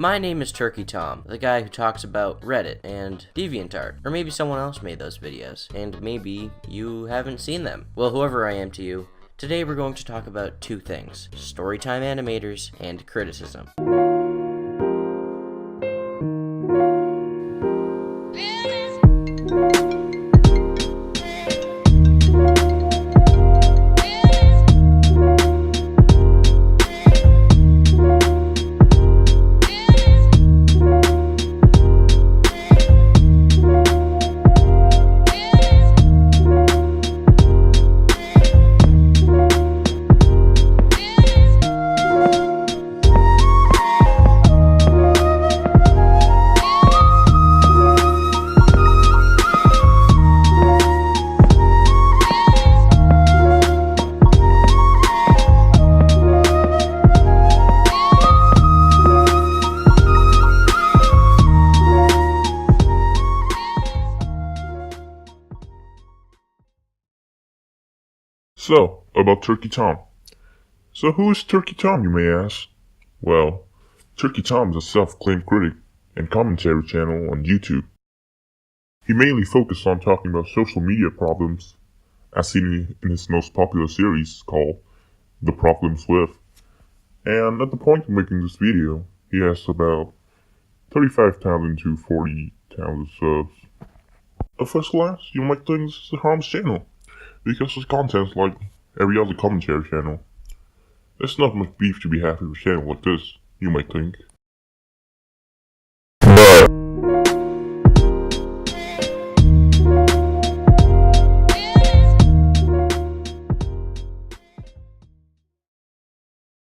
My name is TurkeyTom, the guy who talks about Reddit and DeviantArt. Or maybe someone else made those videos, and maybe you haven't seen them. Well, whoever I am to you, today we're going to talk about two things: storytime animators and criticism. So, about TurkeyTom. So who is TurkeyTom, you may ask? Well, TurkeyTom is a self-acclaimed critic and commentary channel on YouTube. He mainly focuses on talking about social media problems, as seen in his most popular series called The Problems With. And at the point of making this video, he has about 35,000 to 40,000 subs. At first glance, you might think this is a harmless channel, because his content's like every other commentary channel. There's not much beef to be had with a channel like this, you might think.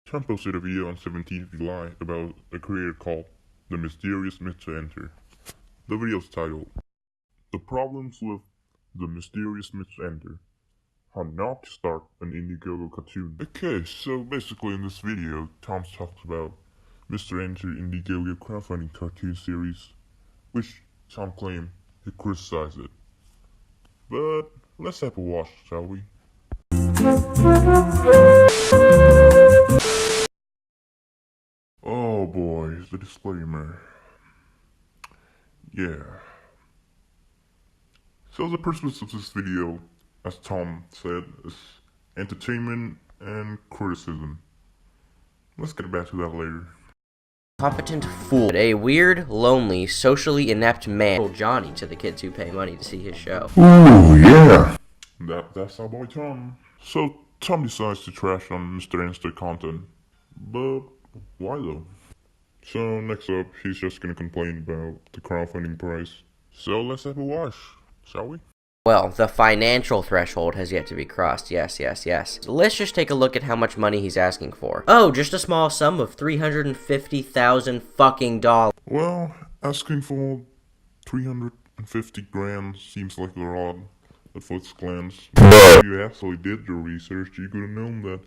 Tom posted a video on 17th July about a creator called The Mysterious Myth to Enter. The video's titled, The Problems with the Mysterious Myth to Enter. How not to start an Indiegogo cartoon. Okay, so basically in this video, Tom talks about Mr. Enter Indiegogo crowdfunding cartoon series, which Tom claimed he criticized it. But let's have a watch, shall we? Oh boy, the disclaimer. Yeah. So the purpose of this video, as Tom said, is entertainment and criticism. Let's get back to that later. Competent fool. A weird, lonely, socially inept man told Johnny to the kids who pay money to see his show. Ooh, yeah. That's our boy Tom. So Tom decides to trash on Mr. Insta content. But why though? So next up, he's just gonna complain about the crowdfunding price. So let's have a watch, shall we? Well, the financial threshold has yet to be crossed, yes. So let's just take a look at how much money he's asking for. Oh, just a small sum of $350,000 fucking dollars. Well, asking for 350 grand seems like a lot at first glance. If you actually did your research, you could have known that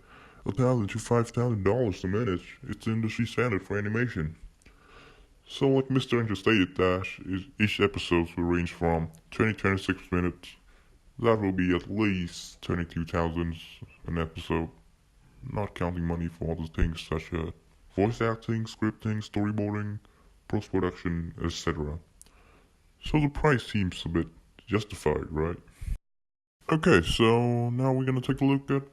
$1,000 to $5,000 a minute is the industry standard for animation. So like Mr. Enter stated, each episode will range from 20 to 26 minutes. That will be at least 22,000 an episode, not counting money for other things such as voice acting, scripting, storyboarding, post-production, etc. So the price seems a bit justified, right? Okay, so now we're gonna take a look at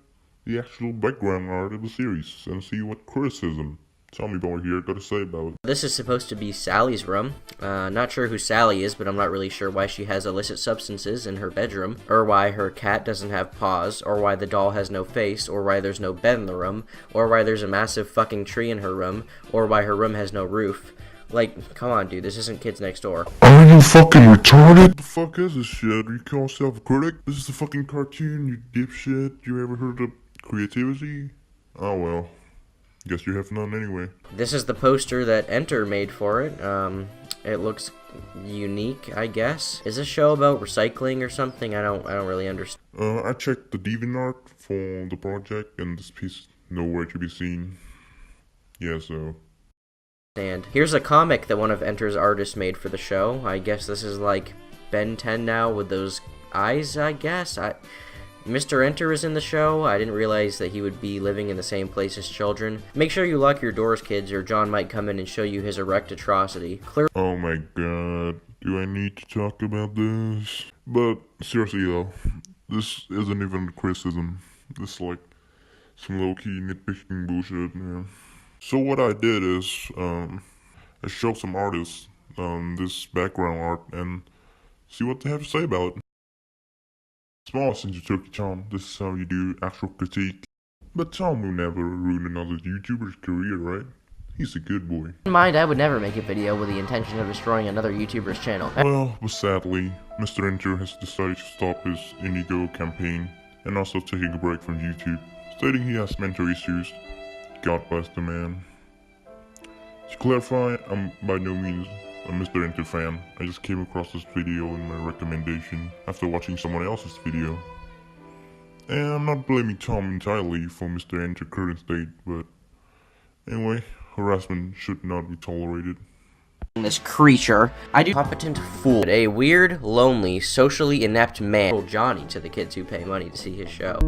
the actual background art of the series and see what criticism Tommy Boy here got to say about it. This is supposed to be Sally's room. Not sure who Sally is, but I'm not really sure why she has illicit substances in her bedroom, or why her cat doesn't have paws, or why the doll has no face, or why there's no bed in the room, or why there's a massive fucking tree in her room, or why her room has no roof. Like, come on, dude, this isn't Kids Next Door. Are you fucking retarded? What the fuck is this shit? You call yourself a critic? This is a fucking cartoon, you dipshit. You ever heard of creativity? Oh well. Guess you have none anyway. This is the poster that Enter made for it. It looks unique, I guess. Is this show about recycling or something? I don't really understand. I checked the DeviantArt for the project, and this piece nowhere to be seen. Yeah, so. And here's a comic that one of Enter's artists made for the show. I guess this is like Ben 10 now with those eyes, I guess. Mr. Enter is in the show. I didn't realize that he would be living in the same place as children. Make sure you lock your doors, kids, or John might come in and show you his erect atrocity. Oh my god, do I need to talk about this? But seriously though, this isn't even a criticism. This is like some low-key nitpicking bullshit, man. So what I did is, I showed some artists this background art and see what they have to say about it. Small into TurkeyTom, this is how you do actual critique. But Tom will never ruin another YouTuber's career, right? He's a good boy. In mind, I would never make a video with the intention of destroying another YouTuber's channel. Well, but sadly, Mr. Enter has decided to stop his Indigo campaign and also taking a break from YouTube, stating he has mental issues. God bless the man. To clarify, I'm by no means a Mr. Enter fan. I just came across this video in my recommendation after watching someone else's video. And I'm not blaming Tom entirely for Mr. Enter's current state, but anyway, harassment should not be tolerated. This creature, I do competent fool. A weird, lonely, socially inept man. Johnny to the kids who pay money to see his show.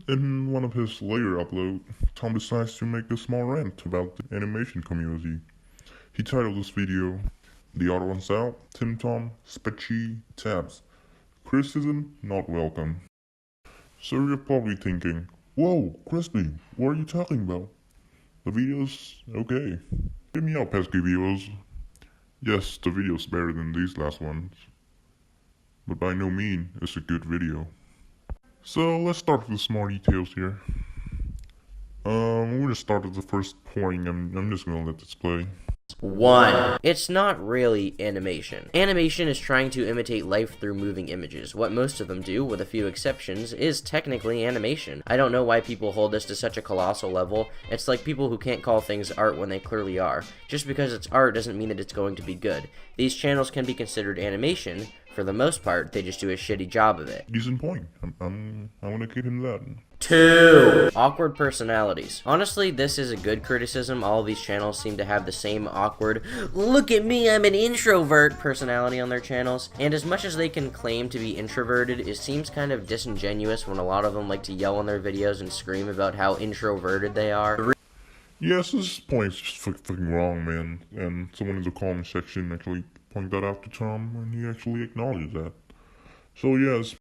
In one of his later uploads, Tom decides to make a small rant about the animation community. He titled this video, "The Odd Ones Out, TurkeyTom, Spetchy, Tabs. Criticism not welcome." So you're probably thinking, whoa, Crispy, what are you talking about? The video's okay. Give me up, pesky viewers. Yes, the video's better than these last ones. But by no means is a good video. So let's start with the small details here. I'm gonna start with the first point. I'm just gonna let this play. 1. It's not really animation. Animation is trying to imitate life through moving images. What most of them do, with a few exceptions, is technically animation. I don't know why people hold this to such a colossal level. It's like people who can't call things art when they clearly are. Just because it's art doesn't mean that it's going to be good. These channels can be considered animation. For the most part, they just do a shitty job of it. Decent point. I wanna give him that. 2. Awkward personalities. Honestly, this is a good criticism. All of these channels seem to have the same awkward, look at me, I'm an introvert personality on their channels. And as much as they can claim to be introverted, it seems kind of disingenuous when a lot of them like to yell on their videos and scream about how introverted they are. Yes, this point's just fucking wrong, man. And someone in the comment section actually pointed that out to Tom, and he actually acknowledged that. So yes.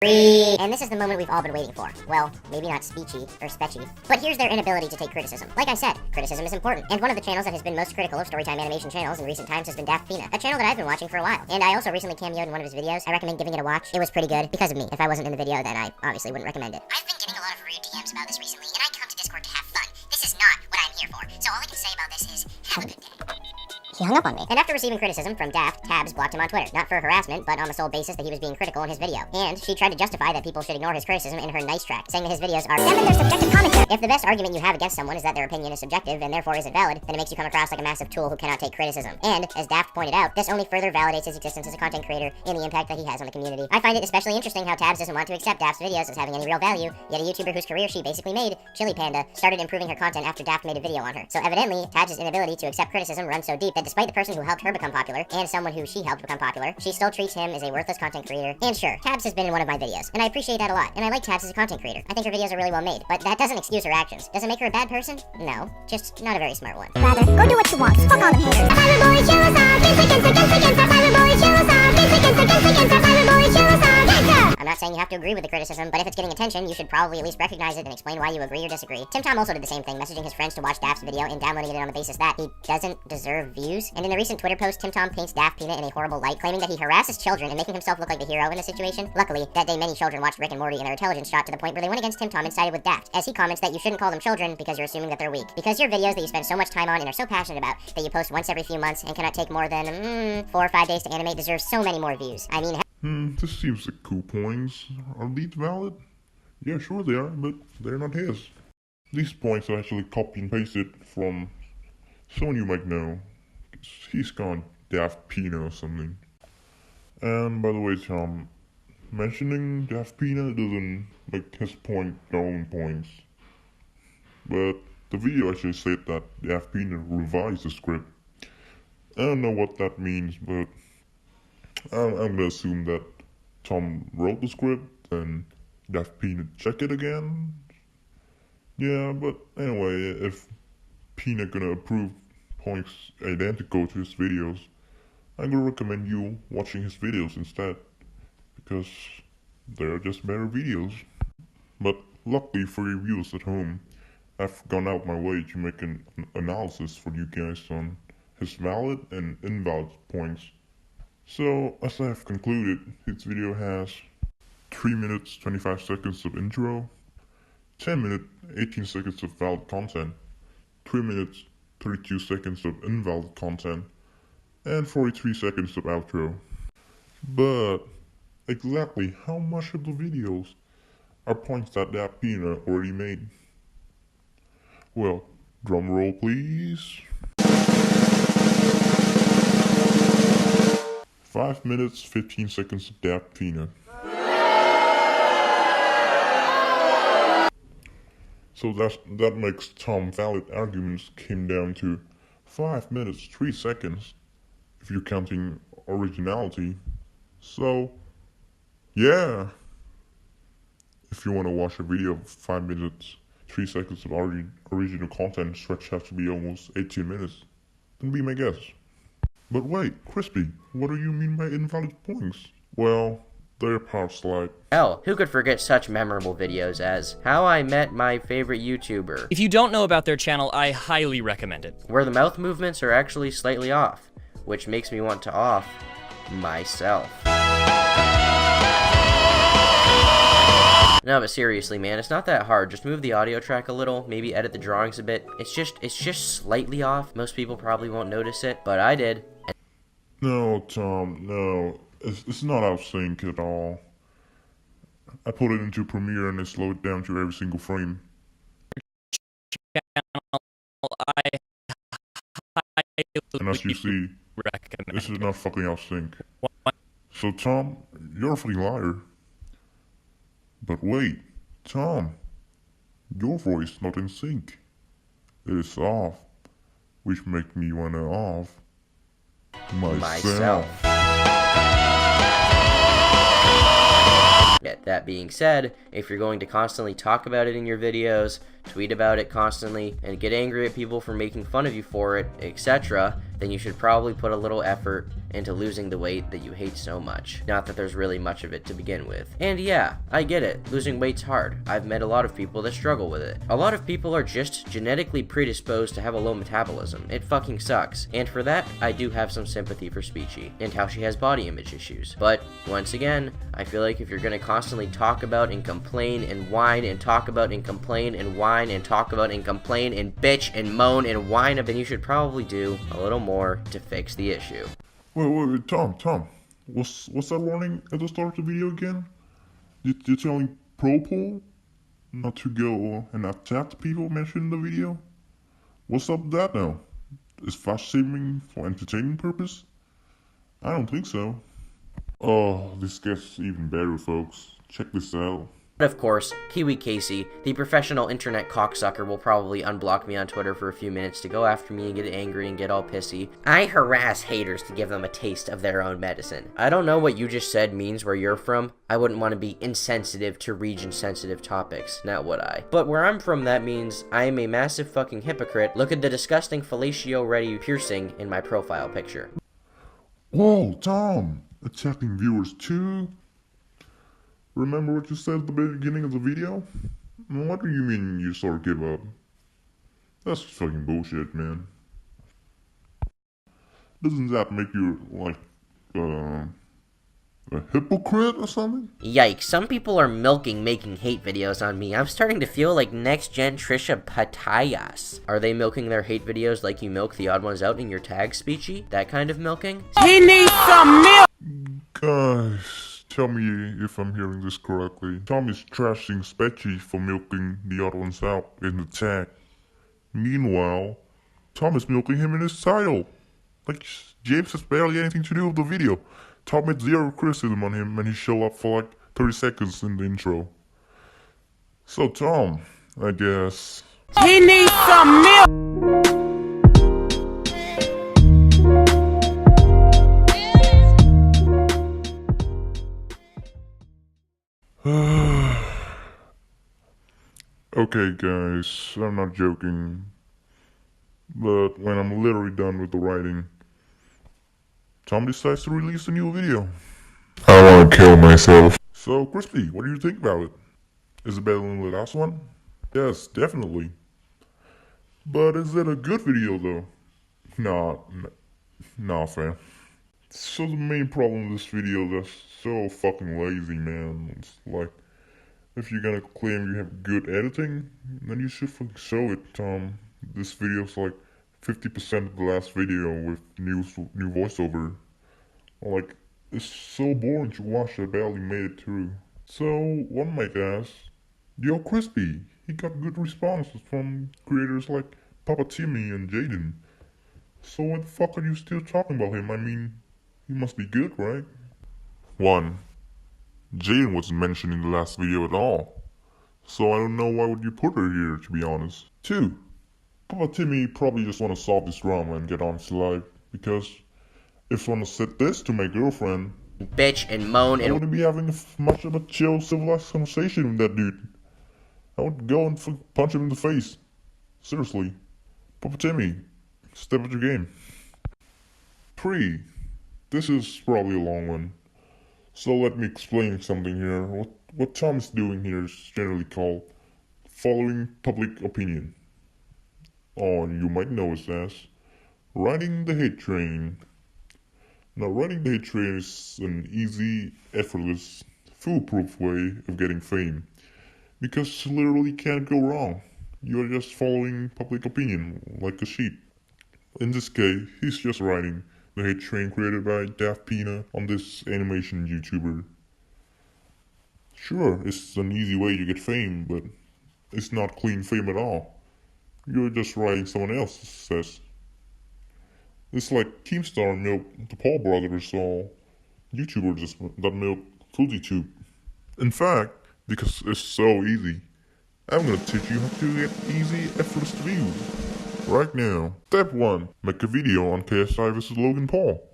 And this is the moment we've all been waiting for. Well, maybe not speechy or spetchy, but here's their inability to take criticism. Like I said, criticism is important, and one of the channels that has been most critical of storytime animation channels in recent times has been Daft Peanut, a channel that I've been watching for a while. And I also recently cameoed in one of his videos. I recommend giving it a watch. It was pretty good because of me. If I wasn't in the video, then I obviously wouldn't recommend it. I've been getting a lot of rude DMs about this recently, and I come to Discord to have fun. This is not what I'm here for. So all I can say about this is, have a good day. He hung up on me. And after receiving criticism from Daft, Tabs blocked him on Twitter. Not for harassment, but on the sole basis that he was being critical in his video. And she tried to justify that people should ignore his criticism in her nice track, saying that his videos are their subjective commentary. If the best argument you have against someone is that their opinion is subjective and therefore isn't valid, then it makes you come across like a massive tool who cannot take criticism. And, as Daft pointed out, this only further validates his existence as a content creator and the impact that he has on the community. I find it especially interesting how Tabs doesn't want to accept Daft's videos as having any real value, yet a YouTuber whose career she basically made, Chili Panda, started improving her content after Daft made a video on her. So evidently, Tabs' inability to accept criticism runs so deep that despite the person who helped her become popular, and someone who she helped become popular, she still treats him as a worthless content creator. And sure, Tabs has been in one of my videos, and I appreciate that a lot, and I like Tabs as a content creator. I think her videos are really well made, but that doesn't excuse her actions. Does it make her a bad person? No, just not a very smart one. Rather, go do what you want. Fuck all the I'm not saying you have to agree with the criticism, but if it's getting attention, you should probably at least recognize it and explain why you agree or disagree. TurkeyTom also did the same thing, messaging his friends to watch Daft's video and downloading it on the basis that he doesn't deserve views. And in the recent Twitter post, TurkeyTom paints Daft Peanut in a horrible light, claiming that he harasses children and making himself look like the hero in the situation. Luckily, that day many children watched Rick and Morty and their intelligence shot to the point where they went against TurkeyTom and sided with Daft, as he comments that you shouldn't call them children because you're assuming that they're weak. Because your videos that you spend so much time on and are so passionate about that you post once every few months and cannot take more than 4 or 5 days to animate deserve so many more views. I mean, This seems like cool points. Are these valid? Yeah, sure they are, but they're not his. These points are actually copy and pasted from someone you might know. He's called Daft Peanut or something. And by the way, Tom, mentioning Daft Peanut doesn't make his point their own points. But the video actually said that Daft Peanut revised the script. I don't know what that means, but I'm gonna assume that Tom wrote the script and Daft Peanut check it again. Yeah, but anyway, if Peanut gonna approve points identical to his videos, I'm gonna recommend you watching his videos instead, because they're just better videos. But luckily for your viewers at home, I've gone out my way to make an analysis for you guys on his valid and invalid points. So, as I have concluded, this video has 3 minutes 25 seconds of intro, 10 minutes 18 seconds of valid content, 3 minutes 32 seconds of invalid content, and 43 seconds of outro. But exactly how much of the videos are points that Daft Peanut already made? Well, drum roll please. 5 minutes 15 seconds of Daft Peanut. So that makes Tom's valid arguments came down to 5 minutes 3 seconds if you're counting originality. So yeah, if you want to watch a video of 5 minutes 3 seconds of original content stretched out to be almost 18 minutes, then be my guest. But wait, Crispy, what do you mean by invalid points? Well, there are parts like... Hell, who could forget such memorable videos as How I Met My Favorite YouTuber, If you don't know about their channel, I highly recommend it. where the mouth movements are actually slightly off, which makes me want to off myself. No, but seriously, man, it's not that hard. Just move the audio track a little, maybe edit the drawings a bit. It's just slightly off. Most people probably won't notice it, but I did. No, Tom, no. It's not out of sync at all. I put it into Premiere and it slowed down to every single frame. And as you see, this is not fucking out of sync. So Tom, you're a fucking liar. But wait, Tom, your voice not in sync. It is off, which make me wanna off myself. That being said, if you're going to constantly talk about it in your videos, tweet about it constantly, and get angry at people for making fun of you for it, etc., then you should probably put a little effort into losing the weight that you hate so much. Not that there's really much of it to begin with. And yeah, I get it. Losing weight's hard. I've met a lot of people that struggle with it. A lot of people are just genetically predisposed to have a low metabolism. It fucking sucks. And for that, I do have some sympathy for Speechy and how she has body image issues. But once again, I feel like if you're gonna constantly talk about and complain and whine and talk about and complain and whine and talk about and complain and bitch and moan and whine, then you should probably do a little more to fix the issue. Wait, Tom, what's that warning at the start of the video again? You're telling Propol not to go and attack the people mentioned in the video? What's up with that now? Is fast shaming for entertainment purpose? I don't think so. Oh, this gets even better, folks. Check this out. But of course, Kiwi Casey, the professional internet cocksucker, will probably unblock me on Twitter for a few minutes to go after me and get angry and get all pissy. I harass haters to give them a taste of their own medicine. I don't know what you just said means where you're from. I wouldn't want to be insensitive to region-sensitive topics, now would I? But where I'm from, that means I am a massive fucking hypocrite. Look at the disgusting fellatio-ready piercing in my profile picture. Whoa, Tom! Attacking viewers too? Remember what you said at the beginning of the video? What do you mean you sort of give up? That's fucking bullshit, man. Doesn't that make you, like, a hypocrite or something? Yikes, some people are making hate videos on me. I'm starting to feel like next-gen Trisha Paytas. Are they milking their hate videos like you milk the odd ones out in your tag, Speechy? That kind of milking? He needs some milk! Guys, tell me if I'm hearing this correctly. Tom is trashing Speechy for milking the odd ones out in the tag. Meanwhile, Tom is milking him in his title. Like, James has barely anything to do with the video. Tom made zero criticism on him and he showed up for like 30 seconds in the intro. So Tom, I guess. He needs some milk. Okay guys, I'm not joking. But when I'm literally done with the writing, Tom decides to release a new video. I wanna kill myself. So Crispy, what do you think about it? Is it better than the last one? Yes, definitely. But is it a good video though? Nah, fam. So the main problem with this video, that's so fucking lazy, man. It's like, if you're gonna claim you have good editing, then you should fucking show it, Tom. This video's like 50% of the last video with new voiceover. Like, it's so boring to watch, I barely made it through. So, one might ask, yo Crispy, he got good responses from creators like Papa Timmy and Jaden. So why the fuck are you still talking about him? I mean, he must be good, right? 1. Jaden wasn't mentioned in the last video at all. So I don't know why would you put her here, to be honest. 2. Papa Timmy probably just wanna solve this drama and get on his life, because if I wanna set this to my girlfriend, Bitch and moan I and wouldn't be having much of a chill, civilized conversation with that dude. I would go and punch him in the face. Seriously. Papa Timmy, step up your game. 3. This is probably a long one. So let me explain something here. What Tom is doing here is generally called following public opinion. Or you might know it as riding the hate train. Now riding the hate train is an easy, effortless, foolproof way of getting fame. Because you literally can't go wrong. You're just following public opinion, like a sheep. In this case, he's just riding the hate train created by Daft Pina on this animation YouTuber. Sure, it's an easy way to get fame, but it's not clean fame at all. You're just riding someone else's success. It's like Keemstar milked the Paul brothers, or YouTubers that milk FujiTube. In fact, because it's so easy, I'm gonna teach you how to get easy, effortless views. Right now. Step 1. Make a video on KSI vs Logan Paul.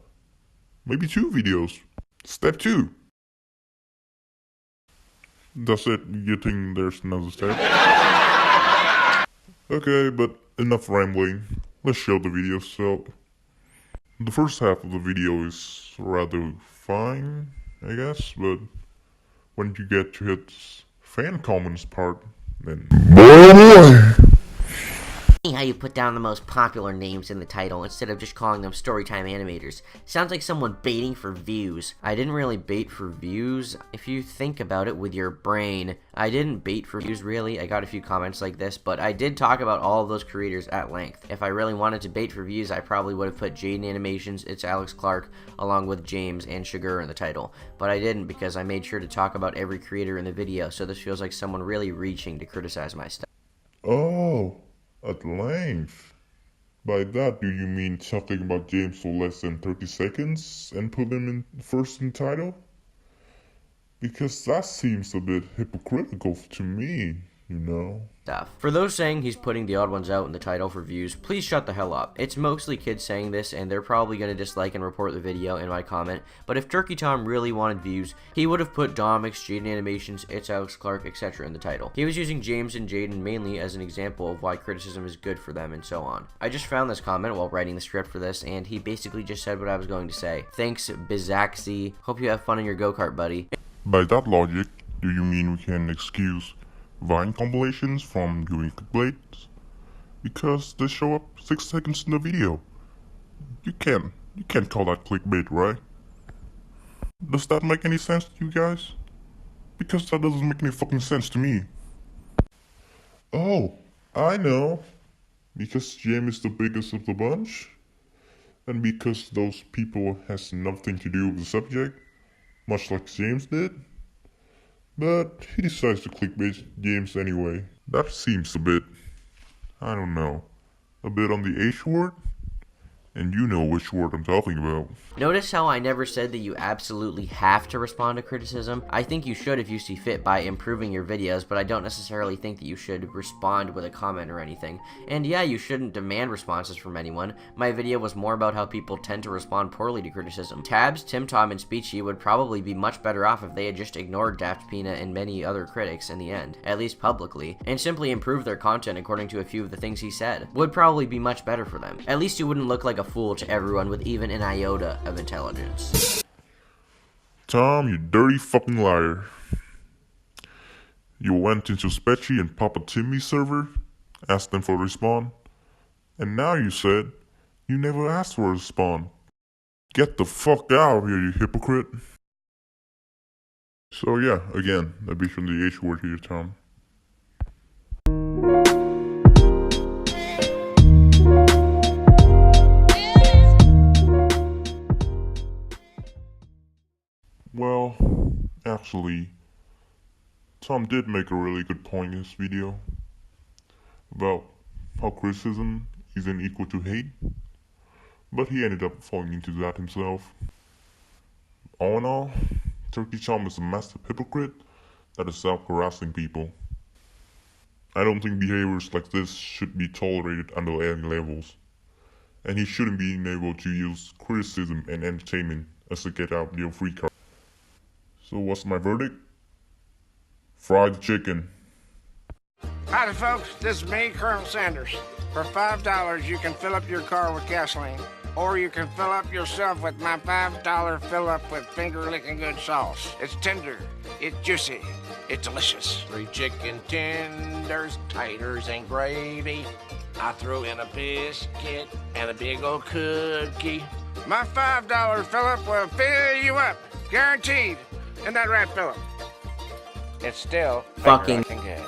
Maybe 2 videos. Step 2. That's it. You think there's another step? Okay, but enough rambling. Let's show the video. So, the first half of the video is rather fine, I guess, but when you get to its fan comments part, then how you put down the most popular names in the title instead of just calling them storytime animators. Sounds like someone baiting for views. I didn't really bait for views. If you think about it with your brain, I didn't bait for views really. I got a few comments like this, but I did talk about all of those creators at length. If I really wanted to bait for views, I probably would have put Jaden Animations, It's Alex Clark, along with James and Sugar in the title. But I didn't because I made sure to talk about every creator in the video, so this feels like someone really reaching to criticize my stuff. Oh, at length. By that, do you mean talking about James for less than 30 seconds and put him in first in title? Because that seems a bit hypocritical to me, you know. For those saying he's putting the odd ones out in the title for views, please shut the hell up. It's mostly kids saying this, and they're probably going to dislike and report the video in my comment, but if TurkeyTom really wanted views, he would have put Domix, Jaden Animations, It's Alex Clark, etc. in the title. He was using James and Jaden mainly as an example of why criticism is good for them and so on. I just found this comment while writing the script for this, and he basically just said what I was going to say. Thanks, Bizaxi. Hope you have fun in your go-kart, buddy. By that logic, do you mean we can excuse Vine compilations from doing clickbaits? Because they show up 6 seconds in the video. You can't call that clickbait, right? Does that make any sense to you guys? Because that doesn't make any fucking sense to me. Oh, I know. Because James is the biggest of the bunch? And because those people has nothing to do with the subject, much like James did? But he decides to clickbait James anyway. That seems a bit, I don't know, a bit on the H word? And you know which word I'm talking about. Notice how I never said that you absolutely have to respond to criticism? I think you should if you see fit by improving your videos, but I don't necessarily think that you should respond with a comment or anything. And yeah, you shouldn't demand responses from anyone. My video was more about how people tend to respond poorly to criticism. Tabs, TurkeyTom, and Speechy would probably be much better off if they had just ignored Daft Peanut and many other critics in the end, at least publicly, and simply improved their content according to a few of the things he said. Would probably be much better for them. At least you wouldn't look like a fool to everyone with even an iota of intelligence. Tom, you dirty fucking liar. You went into Spetchy and Papa Timmy's server, asked them for a respawn, and now you said you never asked for a respawn. Get the fuck out of here, you hypocrite. So yeah, again, that'd be from the H word here, Tom. Well, actually, Tom did make a really good point in this video about how criticism isn't equal to hate, but he ended up falling into that himself. All in all, TurkeyTom is a massive hypocrite that is self-harassing people. I don't think behaviors like this should be tolerated under any levels, and he shouldn't be able to use criticism and entertainment as a get-out-deal-free card. So what's my verdict? Fried chicken. Howdy folks, this is me, Colonel Sanders. For $5 you can fill up your car with gasoline, or you can fill up yourself with my $5 fill up with finger-licking good sauce. It's tender, it's juicy, it's delicious. 3 chicken tenders, taters, and gravy. I throw in a biscuit and a big old cookie. My $5 fill up will fill you up, guaranteed. Isn't that right, Philip? It's still Fucking good.